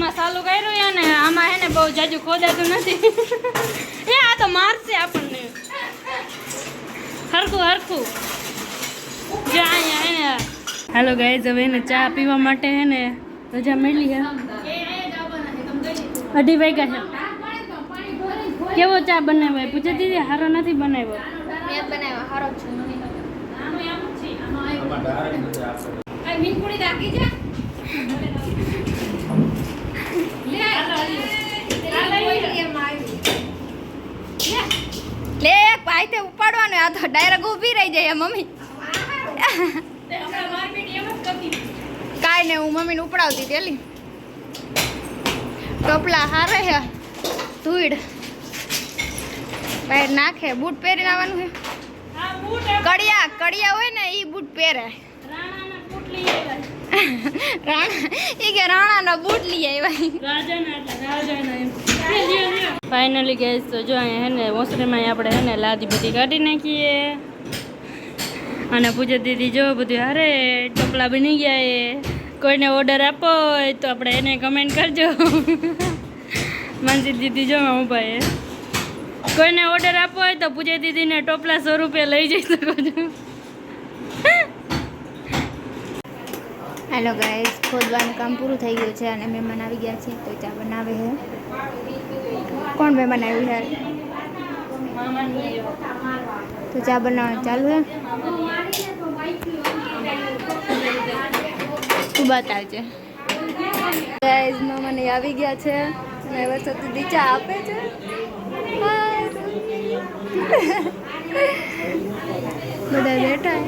હમણાં ચાલુ કર્યું છે ને આમાં હે ને બહુ જાજુ ખોદાતું નથી એ આ તો મારશે આપણને હરખું હરખું જો અહીંયા હે ને હાલો ગાઈઝ હવે એને ચા પીવા માટે હે ને રજા મળી હે 2:30 વાગ્યા છે કેવો ચા બનાવ્યો પૂછે દીદી હારો નથી બનાવ્યો મેં બનાવ્યો હારો છે મીનપુડી રાખી જા લે એક ભાઈ તે ઉપાડવાનો આ તો ડાયરેક્ટ ઊભી રહી જાય મમ્મી કાંઈ ને હું મમ્મીને ઉપડાવતી પેલી ટોપલા હારે હે ધૂળ બહાર નાખે બૂટ પહેરીને આવવાનું છે કડિયા હોય ને એ બૂટ પહેરે રાણાના બૂટ લઈ આવ્યા ફાઇનલી ગેસ તો જો અહીંયા હે ને મોસરીમાં આપણે હે ને લાદી બધી કાઢી નાખીએ અને પૂજા દીદી જો બધું હારે ટોપલા બની ગયા એ કોઈને ઓર્ડર આપો હોય તો આપણે એને કમેન્ટ કરજો માનસી દીદી જો ઊભા એ કોઈને ઓર્ડર આપવો હોય તો પૂજા દીદીને ટોપલા 100 રૂપિયા લઈ જઈ શકો છો હેલો ગાઈસ ખોદવાનું કામ પૂરું થઈ ગયું છે અને મહેમાન આવી ગયા છે તો ચા બનાવે છે કોણ મહેમાન આવ્યું છે તો ચા બનાવવાનું ચાલુ છે તું બતાવજે ગાઈસ મહેમાન આવી ગયા છે અને વર્ષો સુધી ચા આપે છે બધા બેઠા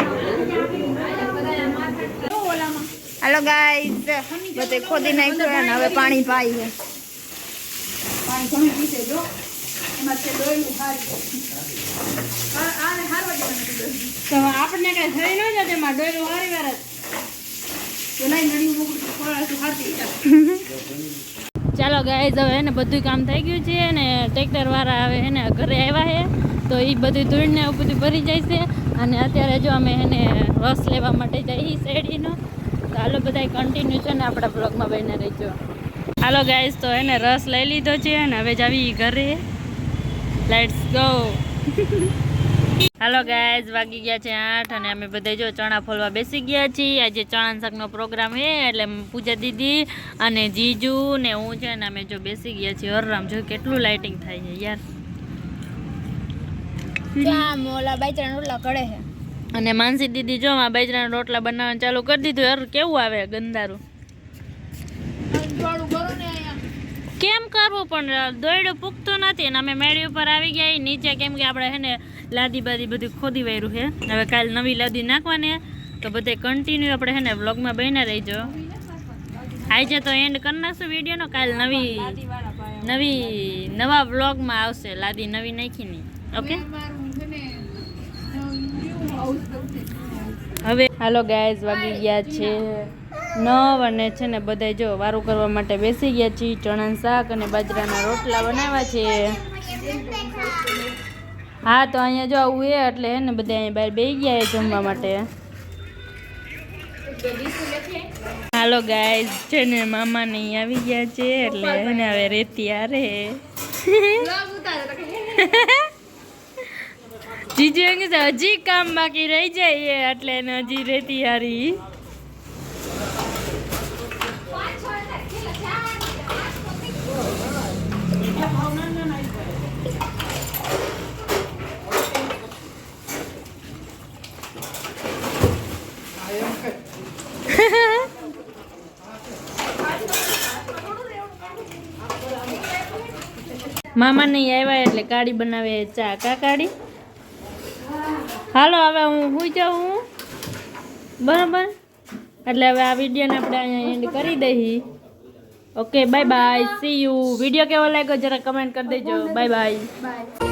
હાલો ગાઈસ બધે ખોદી નાખ્યું અને હવે પાણી પાઈ છે તો આપણને કઈ થઈ ન જાય એમાં ડોયલું હારી વાર ચાલો ગાઈસ હવે એને બધું કામ થઈ ગયું છે અને ટ્રેક્ટર વાળા આવે એને ઘરે આવ્યા છે તો એ બધું ધૂળને બધું ભરી જાય છે અને અત્યારે જો અમે એને રસ લેવા માટે જઈએ શેરડીનો તો હાલો બધા કન્ટિન્યુ છે ને આપણા બ્લોગમાં બહીને રહીજો હાલો ગાઈસ તો એને રસ લઈ લીધો છે અને હવે જ આવી ઘરે લેટ્સ ગો હાલો ગાઈસ વાગી ગયા છે 8 અને અમે બધા જો ચણા ફોલવા બેસી ગયા છીએ આજે ચણા શાકનો પ્રોગ્રામ છે એટલે પૂજા દીદી અને જીજુ ને હું છે ને અમે જો બેસી ગયા છીએ હરરામ જો કેટલું લાઇટિંગ થાય છે યાર મોલા બાજરાના રોટલા કડે છે અને માનસી દીદી જો આ બાજરાના રોટલા બનાવવાનું ચાલુ કરી દીધું યાર કેવું આવે ગંદારું કેમ કરવું પણ દોયડો પૂગતો નથી અને અમે મેળી ઉપર આવી ગયા નીચે કેમ કે આપણે હે ને લાદી બાદી બધું ખોદી વાર્યું છે હવે કાલે નવી લાદી નાખવાની તો બધે કન્ટિન્યુ આપણે હે ને વ્લોગમાં બહીને રહીજો આજે તો એન્ડ કરી નાખશું વિડીયોનો કાલે નવા વ્લોગમાં આવશે લાદી નવી નાખીની ઓકે હવે હાલો ગાઈઝ વાગી ગયા છે 9 અને છે ને બધા જો વારું કરવા માટે બેસી ગયા છીએ ચણાનું શાક અને બાજરાના રોટલા બનાવ્યા છે હા તો અહીંયા જો આવું એ એટલે હે ને બધા અહીંયા બહાર બેસી ગયા જમવા માટે હાલો ગાઈઝ છે ને મામા ને આવી ગયા છે એટલે હે ને હવે રેતી આરે જીજુ એમ કે હજી કામ બાકી રહી જાય એટલે એને હજી રેતી હારી મામા નહીં આવ્યા એટલે કાળી બનાવે ચા કા કાળી હાલો હવે હું સુઈ જાઉં બરાબર એટલે હવે આ વિડીયોને આપણે અહીંયા એન્ડ કરી દઈએ okay bye bye see you video કેવો લાગ્યો જરા કમેન્ટ કરી દેજો બાય બાય